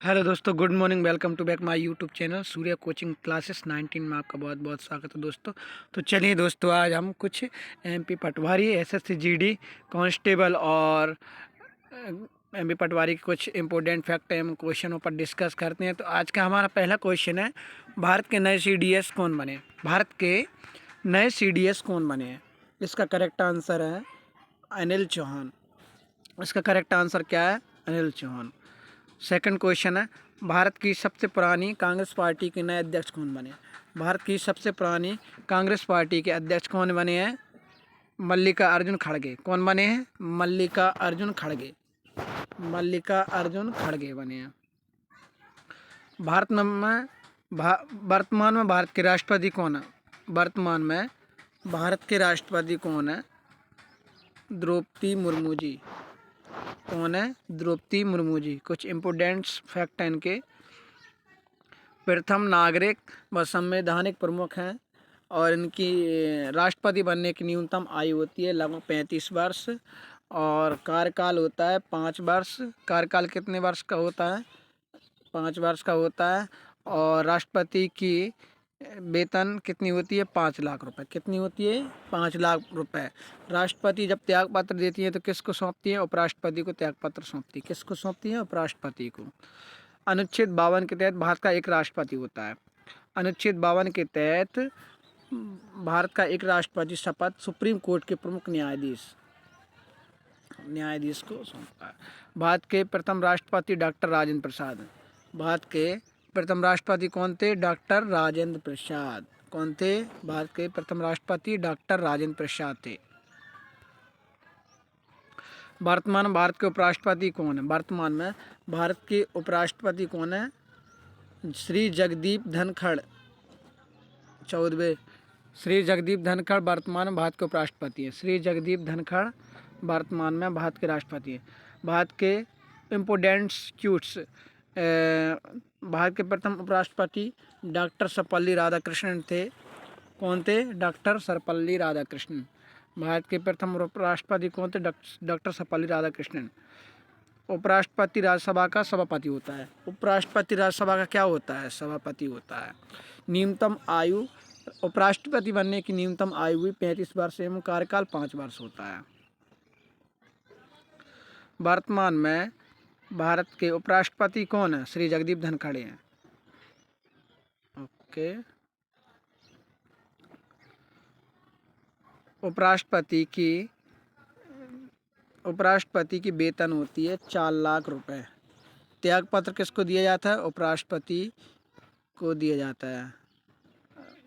Hello दोस्तों, good morning. Welcome to back my YouTube channel Surya coaching classes 19 में आपका बहुत बहुत स्वागत है दोस्तों। तो चलिए दोस्तों, आज हम कुछ एमपी पटवारी, एसएससी जीडी कांस्टेबल और एमपी पटवारी के कुछ इंपॉर्टेंट फैक्ट एवं क्वेश्चनों पर डिस्कस करते हैं। तो आज का हमारा पहला क्वेश्चन है, भारत के नए सीडीएस कौन बने? भारत के नए सीडीएस कौन बने हैं? इसका करेक्ट आंसर है अनिल चौहान। इसका करेक्ट आंसर क्या है? अनिल चौहान। सेकंड क्वेश्चन है, भारत की सबसे पुरानी कांग्रेस पार्टी के नए अध्यक्ष कौन बने? भारत की सबसे पुरानी कांग्रेस पार्टी के अध्यक्ष कौन बने हैं? मल्लिका अर्जुन खड़गे। कौन बने हैं? मल्लिका अर्जुन खड़गे। मल्लिका अर्जुन खड़गे बने हैं। भारत में वर्तमान में भारत के राष्ट्रपति कौन है? वर्तमान में भारत के राष्ट्रपति कौन है? द्रौपदी मुर्मू जी। कौन है? द्रौपदी मुर्मू जी। कुछ इम्पोर्टेंट्स फैक्ट हैं इनके। प्रथम नागरिक व संवैधानिक प्रमुख हैं और इनकी राष्ट्रपति बनने की न्यूनतम आयु होती है लगभग 35 वर्ष और कार्यकाल होता है 5 वर्ष। कार्यकाल कितने वर्ष का होता है? 5 वर्ष का होता है। और राष्ट्रपति की वेतन कितनी होती है? 5 लाख रुपए। कितनी होती है? 5 लाख रुपए। राष्ट्रपति जब त्याग पत्र देती है तो किसको सौंपती है? उपराष्ट्रपति को त्याग पत्र सौंपती है। किसको सौंपती है? उपराष्ट्रपति को। अनुच्छेद 52 के तहत भारत का एक राष्ट्रपति होता है। अनुच्छेद 52 के तहत भारत का एक राष्ट्रपति शपथ सुप्रीम कोर्ट के प्रमुख न्यायाधीश को सौंपता है। भारत के प्रथम राष्ट्रपति डॉक्टर राजेंद्र प्रसाद। भारत के प्रथम राष्ट्रपति कौन थे? डॉक्टर राजेंद्र प्रसाद। कौन थे? भारत के प्रथम राष्ट्रपति डॉक्टर राजेंद्र प्रसाद थे। वर्तमान में भारत के उपराष्ट्रपति कौन है? वर्तमान में भारत के उपराष्ट्रपति कौन है? श्री जगदीप धनखड़। 14वें श्री जगदीप धनखड़ वर्तमान में भारत के उपराष्ट्रपति हैं। श्री जगदीप धनखड़ वर्तमान में भारत के राष्ट्रपति हैं। भारत के इम्पोर्टेंट्स क्यूट्स, भारत के प्रथम उपराष्ट्रपति डॉक्टर सर्वपल्ली राधाकृष्णन थे। कौन थे? डॉक्टर सर्वपल्ली राधाकृष्णन। भारत के प्रथम उपराष्ट्रपति कौन थे? डॉक्टर सर्वपल्ली राधाकृष्णन। उपराष्ट्रपति राज्यसभा का सभापति होता है। उपराष्ट्रपति राज्यसभा का क्या होता है? सभापति होता है। न्यूनतम आयु उपराष्ट्रपति बनने की न्यूनतम आयु भी 35 वर्ष एवं कार्यकाल 5 वर्ष होता है। वर्तमान में भारत के उपराष्ट्रपति कौन है? श्री जगदीप धनखड़ हैं। ओके। उपराष्ट्रपति की वेतन होती है 4 लाख रुपए। त्यागपत्र किसको दिया जाता है? उपराष्ट्रपति को दिया जाता है।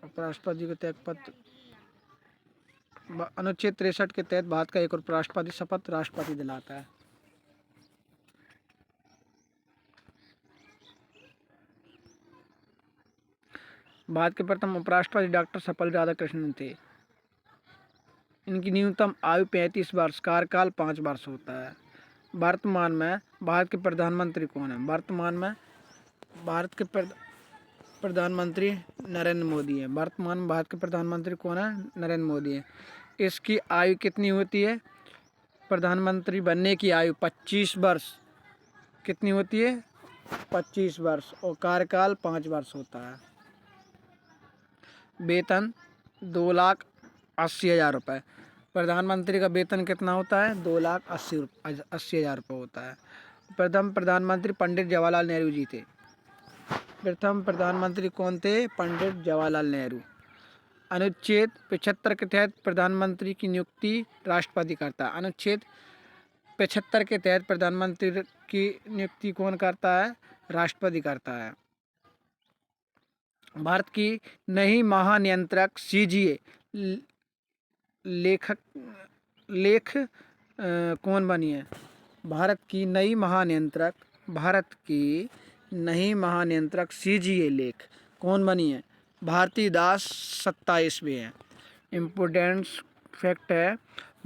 उपराष्ट्रपति को त्यागपत्र। अनुच्छेद 63 के तहत भारत का एक उपराष्ट्रपति शपथ राष्ट्रपति दिलाता है। भारत के प्रथम उपराष्ट्रपति डॉक्टर सर्वपल्ली राधाकृष्णन थे। इनकी न्यूनतम आयु 35 वर्ष, कार्यकाल 5 वर्ष होता है। वर्तमान में भारत के प्रधानमंत्री कौन है? वर्तमान में भारत के प्रधानमंत्री नरेंद्र मोदी है। वर्तमान में भारत के प्रधानमंत्री कौन है? नरेंद्र मोदी है। इसकी आयु कितनी होती है? प्रधानमंत्री बनने की आयु 25 वर्ष। कितनी होती है? 25 वर्ष और कार्यकाल 5 वर्ष होता है। वेतन 2,80,000 रुपये। प्रधानमंत्री का वेतन कितना होता है? 2,80,000 रुपये होता है। प्रथम प्रधानमंत्री पंडित जवाहरलाल नेहरू जी थे। प्रथम प्रधानमंत्री कौन थे? पंडित जवाहरलाल नेहरू। अनुच्छेद 75 के तहत प्रधानमंत्री की नियुक्ति राष्ट्रपति करता है। अनुच्छेद 75 के तहत प्रधानमंत्री की नियुक्ति कौन करता है? राष्ट्रपति करता है। भारत की नई महानियंत्रक सीजीए कौन बनी है? भारत की नई महानियंत्रक सीजीए लेख कौन बनी है? भारती दास 27वें हैं। इम्पोर्टेंट फैक्ट है,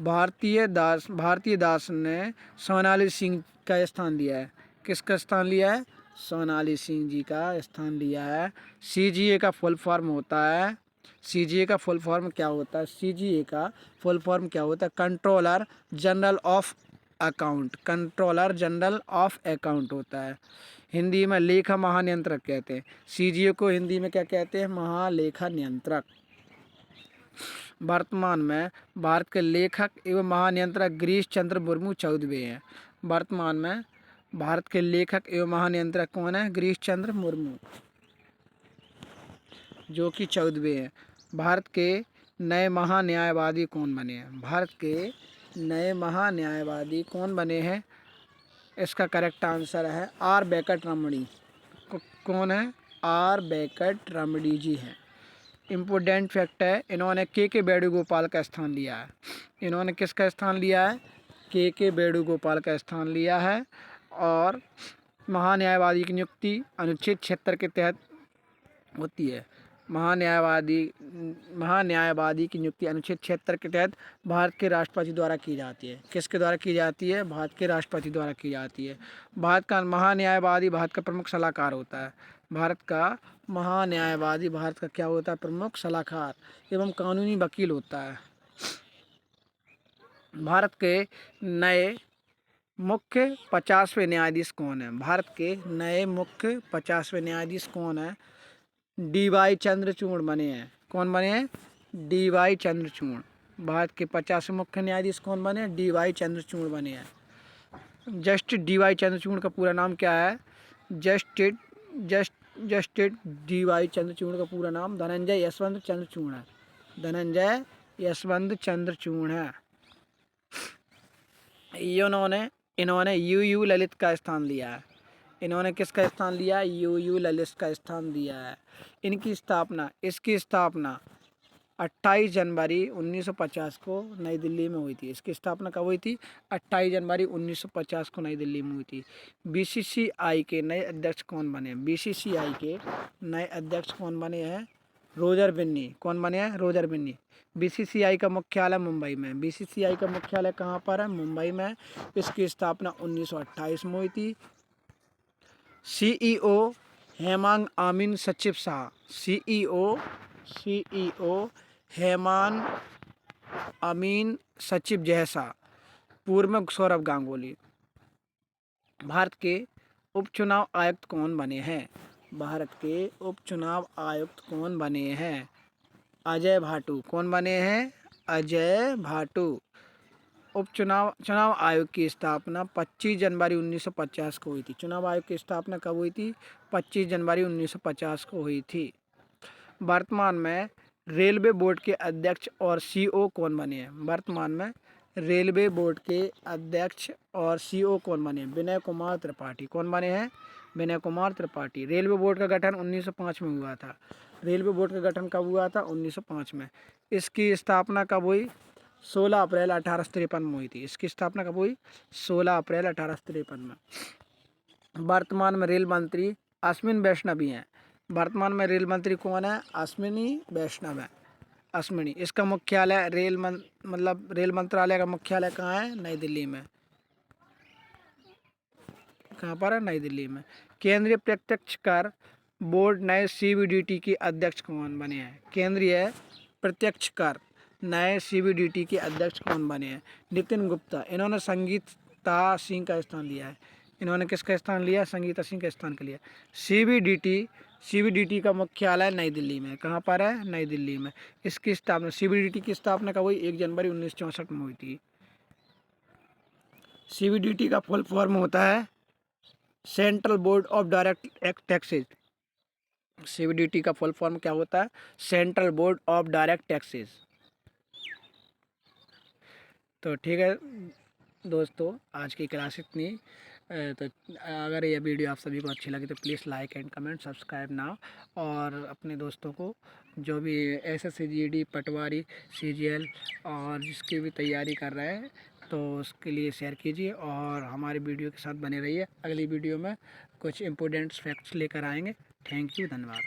भारतीय दास ने सोनाली सिंह का स्थान लिया है। किसका स्थान लिया है? सोनाली सिंह जी का स्थान लिया है। सीजीए का फुल फॉर्म होता है। सीजीए का फुल फॉर्म क्या होता है? सीजीए का फुल फॉर्म क्या होता है? Controller general of account, controller general of account होता है। हिंदी में लेखा महानियंत्रक कहते हैं। सीजीए को हिंदी में क्या कहते हैं? महालेखा नियंत्रक। वर्तमान में भारत के लेखक एवं महानियंत्रक गिरीश चंद्र मुर्मू 14वें हैं। वर्तमान में भारत के लेखक एवं महानियंत्रक कौन है? गिरीश चंद्र मुर्मू, जो कि 14वें हैं। भारत के नए महान्यायवादी कौन बने हैं? भारत के नए महान्यायवादी कौन बने हैं? इसका करेक्ट आंसर है आर वेंकटरमणी। कौन है? आर वेंकटरमणी जी हैं। इम्पोर्टेंट फैक्ट है, इन्होंने के वेणुगोपाल का स्थान लिया है। इन्होंने किसका स्थान लिया है? के वेणुगोपाल का स्थान लिया है। और महान्यायवादी की नियुक्ति अनुच्छेद 76 के तहत होती है। महान्यायवादी की नियुक्ति अनुच्छेद 76 के तहत भारत के राष्ट्रपति द्वारा की जाती है। किसके द्वारा की जाती है? भारत के राष्ट्रपति द्वारा की जाती है। भारत का महान्यायवादी भारत का प्रमुख सलाहकार होता है। भारत का महान्यायवादी भारत का क्या होता है? प्रमुख सलाहकार एवं कानूनी वकील होता है। भारत के नए मुख्य 50वें न्यायाधीश कौन है? भारत के नए मुख्य 50वें न्यायाधीश कौन है? डी.वाई. चंद्रचूड़ बने हैं। कौन बने हैं? डी.वाई. चंद्रचूड़। भारत के 50वें मुख्य न्यायाधीश कौन बने? डी.वाई. चंद्रचूड़ बने हैं। Justice D.Y.. चंद्रचूड़ का पूरा नाम क्या है? Justice D.Y.. चंद्रचूड़ का पूरा नाम धनंजय यशवंत चंद्रचूड़ है। धनंजय यशवंत चंद्रचूड़ है। इन्होंने यू ललित का स्थान लिया है। इन्होंने किसका स्थान लिया? यू ललित का स्थान दिया है। इसकी स्थापना 28 जनवरी 1950 को नई दिल्ली में हुई थी। इसकी स्थापना कब हुई थी? 28 जनवरी 1950 को नई दिल्ली में हुई थी। बीसीसीआई के नए अध्यक्ष कौन बने? बीसीसीआई के नए अध्यक्ष कौन बने हैं? रोजर बिन्नी। कौन बने हैं? रोजर बिन्नी। बीसीसीआई का मुख्यालय मुंबई में। बीसीसीआई का मुख्यालय कहाँ पर है? मुंबई में। इसकी स्थापना 1928 में हुई थी। सीईओ हेमांग आमीन सचिव शाह। सीईओ हेमान अमीन सचिव जैसा। पूर्व में सौरभ गांगुली। भारत के उपचुनाव आयुक्त कौन बने हैं? भारत के उपचुनाव आयुक्त कौन बने हैं? अजय भाटू। कौन बने हैं? अजय भाटू। चुनाव आयोग की स्थापना 25 जनवरी 1950 को हुई थी। चुनाव आयोग की स्थापना कब हुई थी? 25 जनवरी 1950 को हुई थी। वर्तमान में रेलवे बोर्ड के अध्यक्ष और सीईओ कौन बने हैं? वर्तमान में रेलवे बोर्ड के अध्यक्ष और सीईओ कौन बने हैं? विनय कुमार त्रिपाठी। कौन बने हैं? विनय कुमार त्रिपाठी। रेलवे बोर्ड का गठन 1905 में हुआ था। रेलवे बोर्ड का गठन कब हुआ था? 1905 में। इसकी स्थापना कब हुई? 16 अप्रैल 1853 में हुई थी। इसकी स्थापना कब हुई? 16 अप्रैल 1853 में। वर्तमान में रेल मंत्री अश्विनी वैष्णव हैं। वर्तमान में रेल मंत्री कौन है? अश्विनी वैष्णव है। अश्विनी। इसका मुख्यालय रेल मंत्रालय का मुख्यालय कहाँ है? नई दिल्ली में। कहाँ पर है? नई दिल्ली में। केंद्रीय प्रत्यक्ष कर बोर्ड नए सीबीडीटी के अध्यक्ष कौन बने हैं? केंद्रीय प्रत्यक्ष कर नए सीबीडीटी के अध्यक्ष कौन बने हैं? नितिन गुप्ता। इन्होंने संगीता सिंह का स्थान लिया है। इन्होंने किसका स्थान लिया? संगीता सिंह का स्थान का लिया। सीबीडीटी का मुख्यालय नई दिल्ली में। कहाँ पर है? नई दिल्ली में। इसकी स्थापना सीबीडीटी की स्थापना कब हुई? 1 जनवरी 1964 में हुई थी। सीबीडीटी का फुल फॉर्म होता है central board of direct taxes. CBDT का फुल फॉर्म क्या होता है? Central board of direct taxes. तो ठीक है दोस्तों, आज की क्लास इतनी। तो अगर यह वीडियो आप सभी को अच्छी लगी तो please like and comment, subscribe now. और अपने दोस्तों को जो भी एसएससी जीडी पटवारी सीजीएल और जिसकी भी तैयारी कर रहे हैं तो उसके लिए शेयर कीजिए और हमारे वीडियो के साथ बने रहिए। अगली वीडियो में कुछ इम्पोर्टेंट फैक्ट्स लेकर आएंगे। थैंक यू, धन्यवाद।